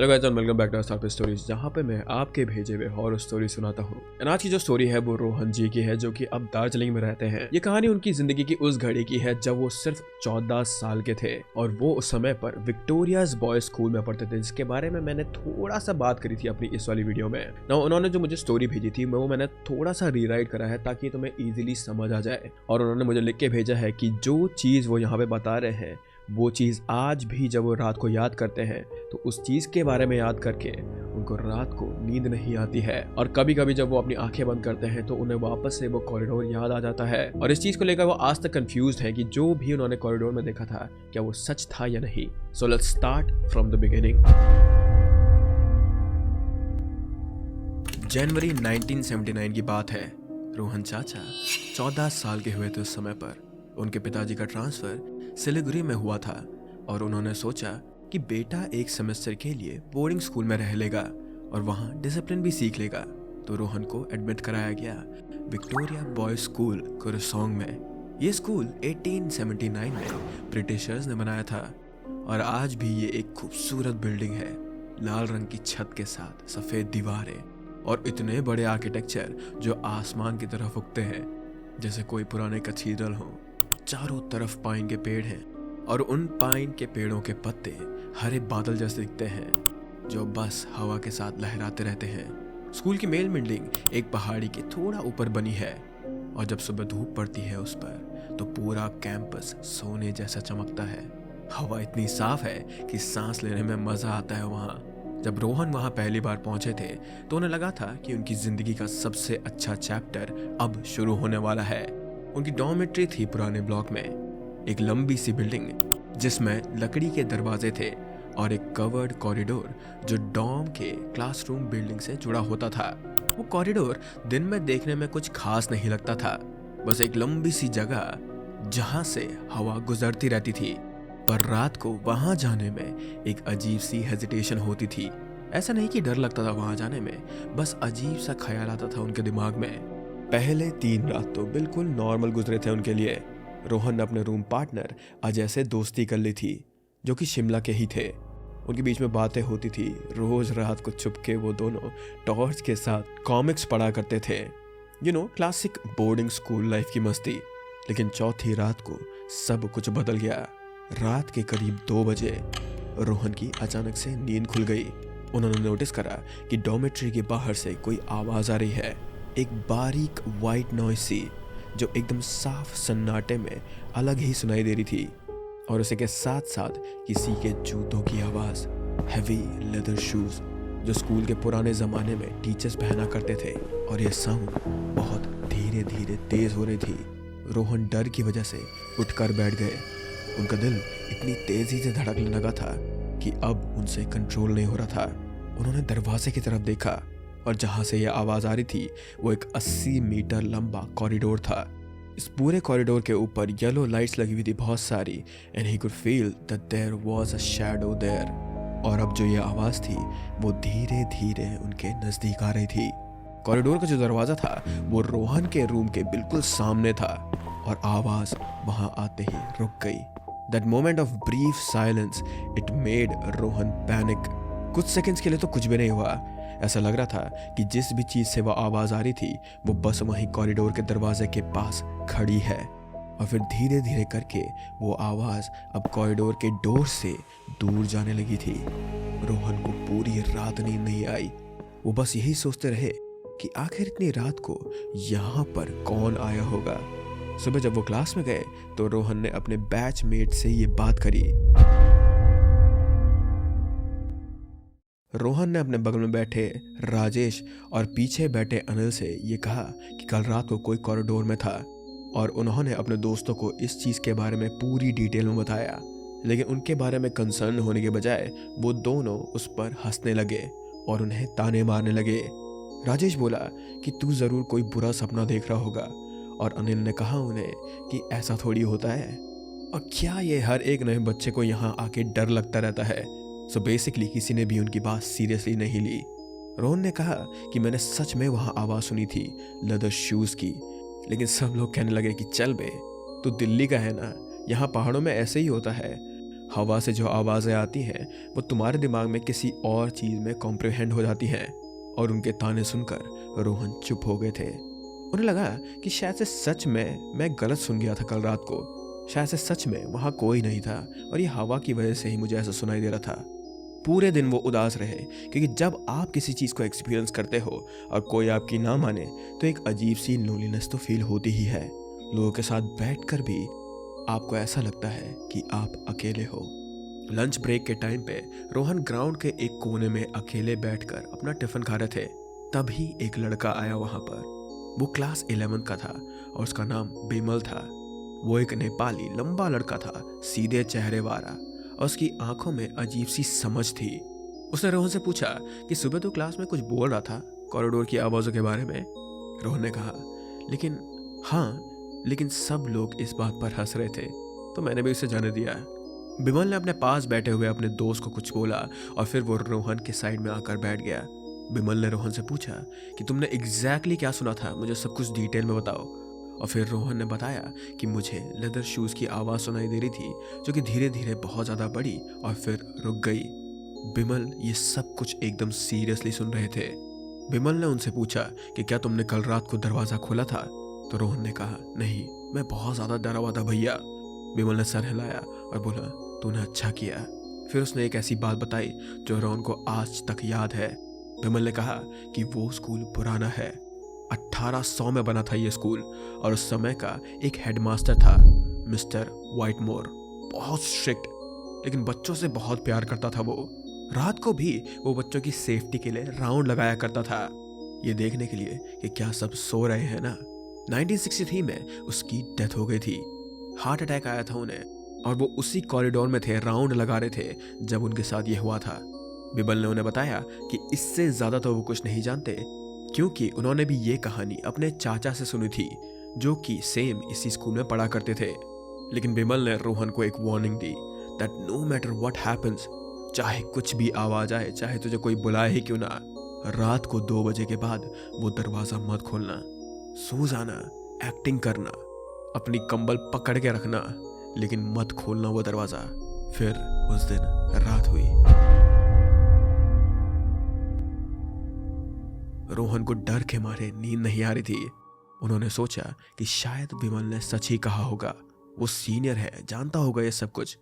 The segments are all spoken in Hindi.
Hello guys and welcome back to Star Stories, जहाँ पे मैं आपके भेजे हुए हॉरर स्टोरी सुनाता हूँ। आज की जो स्टोरी है वो रोहन जी की है, जो कि अब दार्जिलिंग में रहते हैं। ये कहानी उनकी जिंदगी की उस घड़ी की है जब वो सिर्फ 14 साल के थे और वो उस समय पर विक्टोरियाज बॉयज स्कूल में पढ़ते थे, जिसके बारे में मैंने थोड़ा सा बात करी थी अपनी इस वाली वीडियो में। ना उन्होंने जो मुझे स्टोरी भेजी थी वो मैंने थोड़ा सा रीराइट करा है ताकि तुम्हें इजीली समझ आ जाए। और उन्होंने मुझे लिख के भेजा है कि जो चीज वो यहाँ पे बता रहे हैं वो चीज़ आज भी जब वो रात को याद करते हैं तो उस चीज़ के बारे में याद करके उनको रात को नींद नहीं आती है। और कभी कभी जब वो अपनी आंखें बंद करते हैं तो उन्हें वापस से वो कॉरिडोर याद आ जाता है। और इस चीज़ को लेकर वो आज तक कंफ्यूज है कि जो भी उन्होंने कॉरिडोर में देखा था क्या वो सच था या नहीं। So let's start from the beginning. जनवरी 1979 की बात है। रोहन चाचा 14 साल के हुए थे उस समय पर। उनके पिताजी का ट्रांसफ़र सिलीगुड़ी में हुआ था और उन्होंने सोचा कि बेटा एक सेमेस्टर के लिए बोर्डिंग स्कूल में रह लेगा और वहाँ डिसिप्लिन भी सीख लेगा। तो रोहन को एडमिट कराया गया विक्टोरिया बॉयज स्कूल कुरुसोंग में। ये स्कूल 1879 में ब्रिटिशर्स ने बनाया था और आज भी ये एक खूबसूरत बिल्डिंग है, लाल रंग की छत के साथ सफ़ेद दीवारें और इतने बड़े आर्किटेक्चर जो आसमान की तरफ उगते हैं जैसे कोई पुराने कैथीड्रल हो। चारों तरफ पाइन के पेड़ हैं और उन पाइन के पेड़ों के पत्ते हरे बादल जैसे दिखते हैं जो बस हवा के साथ लहराते रहते हैं। स्कूल की मेन बिल्डिंग एक पहाड़ी के थोड़ा ऊपर बनी है और जब सुबह धूप पड़ती है उस पर तो पूरा कैंपस सोने जैसा चमकता है। हवा इतनी साफ है कि सांस लेने में मजा आता है वहाँ। जब रोहन वहाँ पहली बार पहुंचे थे तो उन्हें लगा था कि उनकी जिंदगी का सबसे अच्छा चैप्टर अब शुरू होने वाला है। उनकी डॉर्मेट्री थी पुराने ब्लॉक में, एक लंबी सी बिल्डिंग जिसमें लकड़ी के दरवाजे थे और एक कवर्ड कॉरिडोर जो डॉर्म के क्लासरूम बिल्डिंग से जुड़ा होता था। वो कॉरिडोर दिन में देखने में कुछ खास नहीं लगता था, बस एक लंबी सी जगह जहां से हवा गुजरती रहती थी। पर रात को वहां जाने में एक अजीब सी हेजिटेशन होती थी। ऐसा नहीं कि डर लगता था वहां जाने में, बस अजीब सा ख्याल आता था उनके दिमाग में। पहले 3 रात तो बिल्कुल नॉर्मल गुजरे थे उनके लिए। रोहन ने अपने रूम पार्टनर अजय से दोस्ती कर ली थी जो कि शिमला के ही थे। उनके बीच में बातें होती थी। रोज रात को छुपके वो दोनों टॉर्च के साथ कॉमिक्स पढ़ा करते थे। क्लासिक बोर्डिंग स्कूल लाइफ की मस्ती। लेकिन चौथी रात को सब कुछ बदल गया। रात के करीब 2 बजे रोहन की अचानक से नींद खुल गई। उन्होंने नोटिस करा कि डॉर्मेट्री के बाहर से कोई आवाज आ रही है, एक बारीक वाइट नॉइज सी जो एकदम साफ सन्नाटे में अलग ही सुनाई दे रही थी। और उसी के साथ साथ किसी के जूतों की आवाज़, हैवी लेदर शूज जो स्कूल के पुराने ज़माने में टीचर्स पहना करते थे। और ये साउंड बहुत धीरे धीरे तेज़ हो रही थी। रोहन डर की वजह से उठकर बैठ गए। उनका दिल इतनी तेज़ी से धड़कने लगा था कि अब उनसे कंट्रोल नहीं हो रहा था। उन्होंने दरवाजे की तरफ देखा और जहाँ से यह आवाज़ आ रही थी वो एक 80 मीटर लंबा कॉरिडोर था। इस पूरे कॉरिडोर के ऊपर येलो लाइट्स लगी हुई थी बहुत सारी, and he could feel that there was a shadow there. और अब जो ये आवाज़ थी वो धीरे धीरे उनके नज़दीक आ रही थी। कॉरिडोर का जो दरवाज़ा था वो रोहन के रूम के बिल्कुल सामने था और आवाज़ वहाँ आते ही रुक गई। That moment of brief silence it made Rohan panic. कुछ सेकेंड्स के लिए तो कुछ भी नहीं हुआ। ऐसा लग रहा था कि जिस भी चीज़ से वह आवाज़ आ रही थी वो बस वहीं कॉरिडोर के दरवाजे के पास खड़ी है। और फिर धीरे धीरे करके वो आवाज़ अब कॉरिडोर के डोर से दूर जाने लगी थी। रोहन को पूरी रात नींद नहीं आई। वो बस यही सोचते रहे कि आखिर इतनी रात को यहाँ पर कौन आया होगा। सुबह जब वो क्लास में गए तो रोहन ने अपने बैचमेट से ये बात करी। रोहन ने अपने बगल में बैठे राजेश और पीछे बैठे अनिल से ये कहा कि कल रात को कोई कॉरिडोर में था और उन्होंने अपने दोस्तों को इस चीज़ के बारे में पूरी डिटेल में बताया। लेकिन उनके बारे में कंसर्न होने के बजाय वो दोनों उस पर हंसने लगे और उन्हें ताने मारने लगे। राजेश बोला कि तू ज़रूर कोई बुरा सपना देख रहा होगा और अनिल ने कहा उन्हें कि ऐसा थोड़ी होता है और क्या ये हर एक नए बच्चे को यहाँ आके डर लगता रहता है। सो बेसिकली किसी ने भी उनकी बात सीरियसली नहीं ली। रोहन ने कहा कि मैंने सच में वहाँ आवाज़ सुनी थी लेदर शूज़ की। लेकिन सब लोग कहने लगे कि चल बे, तू दिल्ली का है ना, यहाँ पहाड़ों में ऐसे ही होता है। हवा से जो आवाज़ें आती हैं वो तुम्हारे दिमाग में किसी और चीज़ में कॉम्प्रिहेंड हो जाती हैं। और उनके ताने सुनकर रोहन चुप हो गए थे। उन्हें लगा कि शायद से सच में मैं गलत सुन गया था कल रात को। शायद से सच में वहाँ कोई नहीं था और ये हवा की वजह से ही मुझे ऐसा सुनाई दे रहा था। पूरे दिन वो उदास रहे, क्योंकि जब आप किसी चीज़ को एक्सपीरियंस करते हो और कोई आपकी ना माने तो एक अजीब सी लोनलीनेस तो फील होती ही है। लोगों के साथ बैठकर भी आपको ऐसा लगता है कि आप अकेले हो। लंच ब्रेक के टाइम पे रोहन ग्राउंड के एक कोने में अकेले बैठकर अपना टिफिन खा रहे थे। तभी एक लड़का आया वहाँ पर। वो क्लास 11 का था और उसका नाम बिमल था। वो एक नेपाली लंबा लड़का था, सीधे चेहरे वाला, और उसकी आंखों में अजीब सी समझ थी। उसने रोहन से पूछा कि सुबह तो क्लास में कुछ बोल रहा था कॉरिडोर की आवाज़ों के बारे में। रोहन ने कहा, लेकिन सब लोग इस बात पर हंस रहे थे तो मैंने भी उसे जाने दिया। बिमल ने अपने पास बैठे हुए अपने दोस्त को कुछ बोला और फिर वो रोहन के साइड में आकर बैठ गया। बिमल ने रोहन से पूछा कि तुमने एग्जैक्टली क्या सुना था, मुझे सब कुछ डिटेल में बताओ। और फिर रोहन ने बताया कि मुझे लेदर शूज़ की आवाज़ सुनाई दे रही थी जो कि धीरे धीरे बहुत ज़्यादा बढ़ी और फिर रुक गई। बिमल ये सब कुछ एकदम सीरियसली सुन रहे थे। बिमल ने उनसे पूछा कि क्या तुमने कल रात को दरवाज़ा खोला था? तो रोहन ने कहा, नहीं, मैं बहुत ज़्यादा डरा हुआ था भैया। बिमल ने सर हिलाया और बोला, तूने अच्छा किया। फिर उसने एक ऐसी बात बताई जो रोहन को आज तक याद है। बिमल ने कहा कि वो स्कूल पुराना है, 1800 में बना था ये स्कूल, और उस समय का एक हेडमास्टर था मिस्टर वाइटमोर। बहुत स्ट्रिक्ट, लेकिन बच्चों से बहुत प्यार करता था वो। रात को भी वो बच्चों की सेफ्टी के लिए राउंड लगाया करता था, ये देखने के लिए कि क्या सब सो रहे हैं ना। 1963 में उसकी डेथ हो गई थी। हार्ट अटैक आया था उन्हें और वो उसी कॉरिडोर में थे, राउंड लगा रहे थे जब उनके साथ ये हुआ था। बिमल ने उन्हें बताया कि इससे ज़्यादा तो वो कुछ नहीं जानते, क्योंकि उन्होंने भी ये कहानी अपने चाचा से सुनी थी जो कि सेम इसी स्कूल में पढ़ा करते थे। लेकिन बिमल ने रोहन को एक वार्निंग दी that no matter what happens, चाहे कुछ भी आवाज़ आए, चाहे तुझे कोई बुलाए ही क्यों ना, रात को 2 बजे के बाद वो दरवाज़ा मत खोलना। सो जाना, एक्टिंग करना, अपनी कंबल पकड़ के रखना, लेकिन मत खोलना वो दरवाज़ा। फिर उस दिन रात हुई। रोहन को डर के मारे नींद नहीं आ रही थी। उन्होंने सोचा कि शायद बिमल ने सच ही कहा होगा, वो सीनियर है, जानता होगा ये सब कुछ।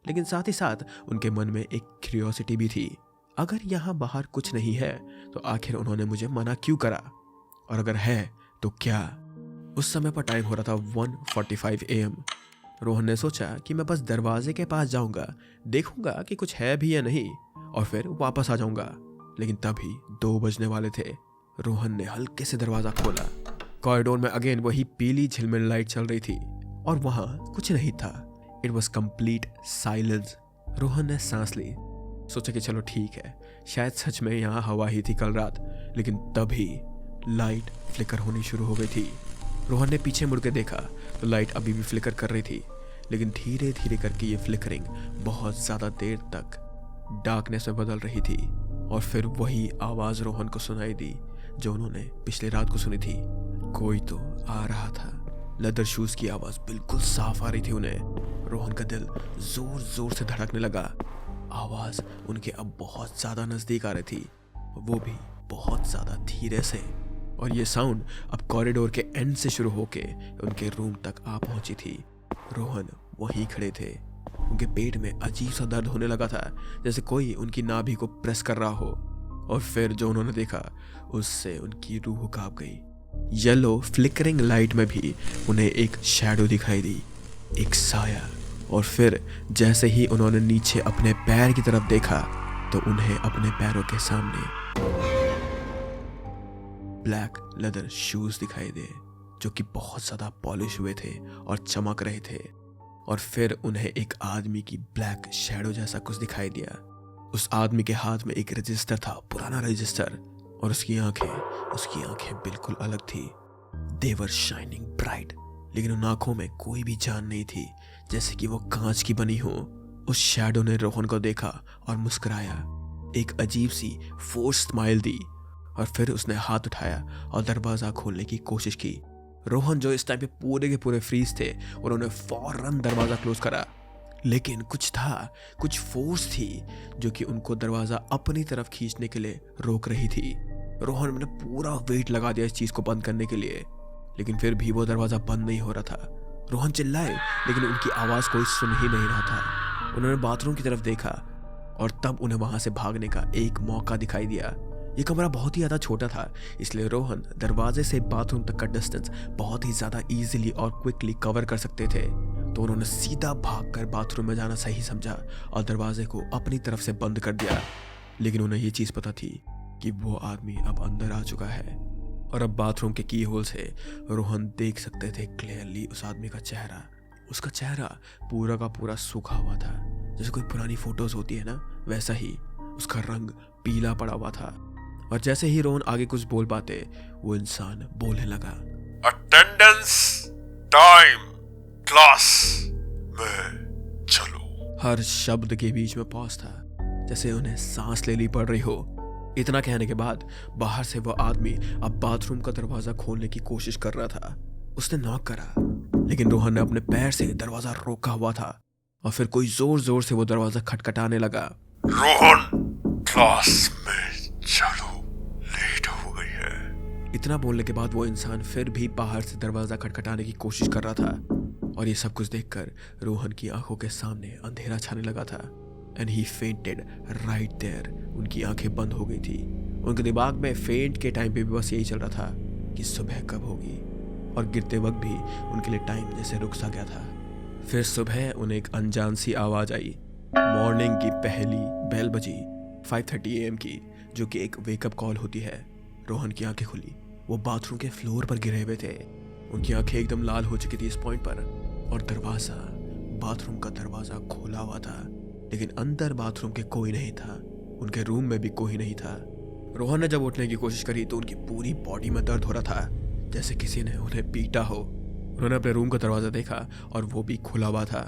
लेकिन साथ ही साथ उनके मन में एक क्यूरियोसिटी भी थी, अगर यहाँ बाहर कुछ नहीं है तो आखिर उन्होंने मुझे मना क्यों करा, और अगर है तो क्या। उस समय पर टाइम हो रहा था 1:45 AM। रोहन ने सोचा कि मैं बस दरवाजे के पास जाऊंगा, देखूंगा कि कुछ है भी या नहीं, और फिर वापस आ जाऊंगा। लेकिन तभी 2 बजने वाले थे। रोहन ने हल्के से दरवाजा खोला। कॉरिडोर में अगेन वही पीली झिलमिल लाइट चल रही थी और वहां कुछ नहीं था। It was complete silence. Rohan ने सांस ली, सोचा कि चलो ठीक है, शायद सच में यहाँ हवा ही थी कल रात। लेकिन तभी लाइट फ्लिकर होनी शुरू हो गई थी। रोहन ने पीछे मुड़ के देखा तो लाइट अभी भी फ्लिकर कर रही थी, लेकिन धीरे धीरे करके ये फ्लिकरिंग बहुत ज़्यादा देर तक डार्कनेस में बदल रही थी। और फिर वही आवाज़ रोहन को सुनाई दी जो उन्होंने पिछले रात को सुनी थी। कोई तो आ रहा था। लेदर शूज़ की आवाज़ बिल्कुल साफ आ रही थी उन्हें। रोहन का दिल जोर जोर से धड़कने लगा। आवाज़ उनके अब बहुत ज़्यादा नज़दीक आ रही थी, वो भी बहुत ज़्यादा धीरे से। और ये साउंड अब कॉरिडोर के एंड से शुरू होके उनके रूम तक आ पहुंची थी। रोहन वहीं खड़े थे। उनके पेट में अजीब सा दर्द होने लगा था, जैसे कोई उनकी नाभि को प्रेस कर रहा हो। और फिर जो उन्होंने देखा उससे उनकी रूह कांप गई। येलो फ्लिकरिंग लाइट में भी उन्हें एक शैडो दिखाई दी, एक साया। और फिर जैसे ही उन्होंने नीचे अपने पैर की तरफ देखा तो उन्हें अपने पैरों के सामने ब्लैक लेदर शूज दिखाई दे, जो कि बहुत ज़्यादा पॉलिश हुए थे और चमक रहे थे। और फिर उन्हें एक आदमी की ब्लैक शैडो जैसा कुछ दिखाई दिया। उस आदमी के हाथ में एक रजिस्टर था, पुराना रजिस्टर, और उसकी आंखें बिल्कुल अलग थी। दे वर शाइनिंग ब्राइट, लेकिन उन आंखों में कोई भी जान नहीं थी, जैसे कि वो कांच की बनी हो। उस शैडो ने रोहन को देखा और मुस्कुराया, एक अजीब सी फोर्स स्माइल दी, और फिर उसने हाथ उठाया और दरवाज़ा खोलने की कोशिश की। रोहन जो इस टाइम पे पूरे के पूरे फ्रीज थे, उन्होंने फौरन दरवाज़ा क्लोज करा। लेकिन कुछ था, कुछ फोर्स थी जो कि उनको दरवाजा अपनी तरफ खींचने के लिए रोक रही थी। रोहन ने पूरा वेट लगा दिया इस चीज को बंद करने के लिए, लेकिन फिर भी वो दरवाजा बंद नहीं हो रहा था। रोहन चिल्लाए लेकिन उनकी आवाज कोई सुन ही नहीं रहा था। उन्होंने बाथरूम की तरफ देखा और तब उन्हें वहां से भागने का एक मौका दिखाई दिया। ये कमरा बहुत ही ज्यादा छोटा था, इसलिए रोहन दरवाजे से बाथरूम तक का डिस्टेंस बहुत ही ज्यादा इजीली और क्विकली कवर कर सकते थे। तो उन्होंने सीधा भागकर बाथरूम में जाना सही समझा और दरवाजे को अपनी तरफ से बंद कर दिया। लेकिन उन्हें ये चीज पता थी कि वो आदमी अब अंदर आ चुका है और अब बाथरूम के की होल से रोहन देख सकते थे क्लियरली उस आदमी का चेहरा। उसका चेहरा पूरा का पूरा सूखा हुआ था, जैसे कोई पुरानी फोटोज होती है ना, वैसा ही उसका रंग पीला पड़ा हुआ था। और जैसे ही रोहन आगे कुछ बोल पाते वो इंसान बोलने लगा, अटेंडेंस टाइम, क्लास में चलो। हर शब्द के बीच में पॉज था, जैसे उन्हें सांस लेनी पड़ रही हो। इतना कहने के बाद बाहर से वो आदमी अब बाथरूम का दरवाजा खोलने की कोशिश कर रहा था। उसने नॉक करा, लेकिन रोहन ने अपने पैर से दरवाजा रोका हुआ था और फिर कोई जोर जोर से वो दरवाजा खटखटाने लगा। रोहन, क्लास में चलो, लेट हो गई है। इतना बोलने के बाद वो इंसान फिर भी बाहर से दरवाजा खटखटाने की कोशिश कर रहा था और ये सब कुछ देखकर रोहन की आंखों के सामने अंधेरा छाने लगा था। And he fainted right there. उनकी आंखें बंद हो गई थी। उनके दिमाग में फेंट के टाइम पे भी बस यही चल रहा था कि सुबह कब होगी, और गिरते वक्त भी उनके लिए टाइम जैसे रुक सा गया था। फिर सुबह उन्हें एक अनजान सी आवाज आई। मॉर्निंग की पहली बेल बजी 5:30 AM की, जो कि एक वेकअप कॉल होती है। रोहन की आंखें खुली। वो बाथरूम के फ्लोर पर गिरे हुए थे। उनकी आंखें एकदम लाल हो चुकी थी इस पॉइंट पर, और बाथरूम का दरवाजा खोला हुआ था, लेकिन अंदर बाथरूम के कोई नहीं था। उनके रूम में भी कोई नहीं था। रोहन ने जब उठने की कोशिश करी तो उनकी पूरी बॉडी में दर्द हो रहा था, जैसे किसी ने उन्हें पीटा हो। उन्होंने अपने रूम का दरवाजा देखा और वो भी खुला हुआ था।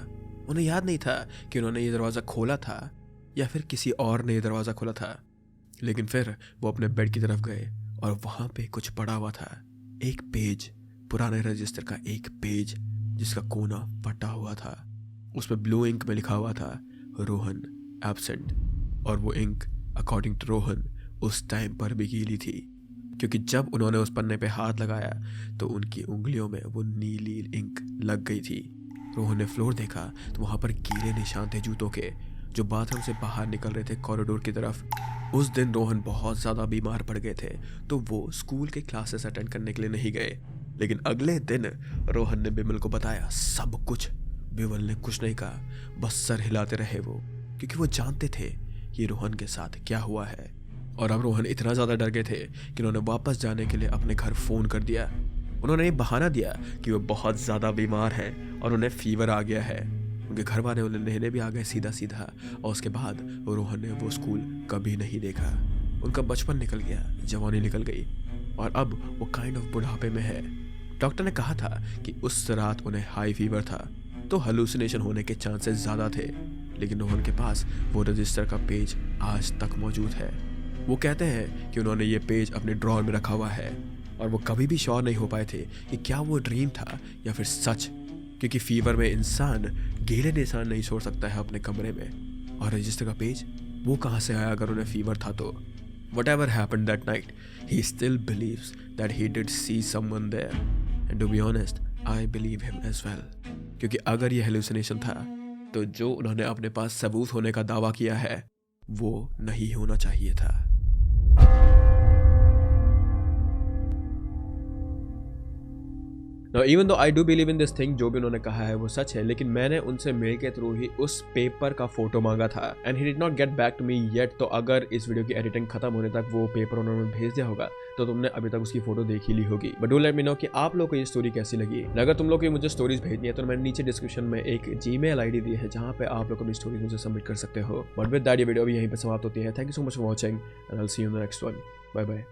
उन्हें याद नहीं था कि उन्होंने ये दरवाजा खोला था या फिर किसी और ने ये दरवाजा खोला था। लेकिन फिर वो अपने बेड की तरफ गए और वहां पे कुछ पड़ा हुआ था। एक पेज, पुराने रजिस्टर का एक पेज जिसका कोना फटा हुआ था। उस पर ब्लू इंक में लिखा हुआ था रोहन एब्सेंट, और वो इंक अकॉर्डिंग टू रोहन उस टाइम पर भी गीली थी, क्योंकि जब उन्होंने उस पन्ने पे हाथ लगाया तो उनकी उंगलियों में वो नीली इंक लग गई थी। रोहन ने फ्लोर देखा तो वहां पर गीले निशान थे जूतों के, जो बाथरूम से बाहर निकल रहे थे कॉरिडोर की तरफ। उस दिन रोहन बहुत ज़्यादा बीमार पड़ गए थे, तो वो स्कूल के क्लासेस अटेंड करने के लिए नहीं गए। लेकिन अगले दिन रोहन ने बिमल को बताया सब कुछ। बिमल ने कुछ नहीं कहा, बस सर हिलाते रहे वो, क्योंकि वो जानते थे कि रोहन के साथ क्या हुआ है। और अब रोहन इतना ज़्यादा डर गए थे कि उन्होंने वापस जाने के लिए अपने घर फ़ोन कर दिया। उन्होंने ये बहाना दिया कि वो बहुत ज़्यादा बीमार हैं और उन्हें फीवर आ गया है। उनके घर वाले उन्हें लेने भी आ गए सीधा सीधा, और उसके बाद रोहन ने वो स्कूल कभी नहीं देखा। उनका बचपन निकल गया, जवानी निकल गई, और अब वो काइंड ऑफ बुढ़ापे में है। डॉक्टर ने कहा था कि उस रात उन्हें हाई फीवर था, तो हेलुसिनेशन होने के चांसेस ज़्यादा थे। लेकिन रोहन के पास वो रजिस्टर का पेज आज तक मौजूद है। वो कहते हैं कि उन्होंने ये पेज अपने ड्रॉअर में रखा हुआ है, और वो कभी भी श्योर नहीं हो पाए थे कि क्या वो ड्रीम था या फिर सच, क्योंकि फीवर में इंसान गीले निशान नहीं छोड़ सकता है अपने कमरे में, और रजिस्टर का पेज वो कहाँ से आया अगर उन्हें फीवर था तो। Whatever happened that night, he still believes that he did see someone there. And to be honest, I believe him as well. क्योंकि अगर ये हेलुसिनेशन था, तो जो उन्होंने अपने पास सबूत होने का दावा किया है वो नहीं होना चाहिए था। Now, even though I do believe in this thing, जो भी उन्होंने कहा है वो सच है, लेकिन मैंने उनसे मेल के थ्रू ही उस पेपर का फोटो मांगा था, and he did not get back to me yet। तो अगर इस वीडियो की एडिटिंग खत्म होने तक वो पेपर उन्होंने भेज दिया होगा तो तुमने अभी तक उसकी फोटो देख ही ली होगी। But do let me know कि आप लोग को ये स्टोरी कैसी लगी। अगर तुम लोग को मुझे स्टोरीज भेजनी है तो मैंने नीचे डिस्क्रिप्शन में एक Gmail ID दी है, जहाँ पे आप लोग अपनी स्टोरी मुझे सबमिट कर सकते हो। बट विद दैट ये वीडियो भी यहीं पर समाप्त होती है। Thank you so much for watching and I will see you in the next one. Bye bye.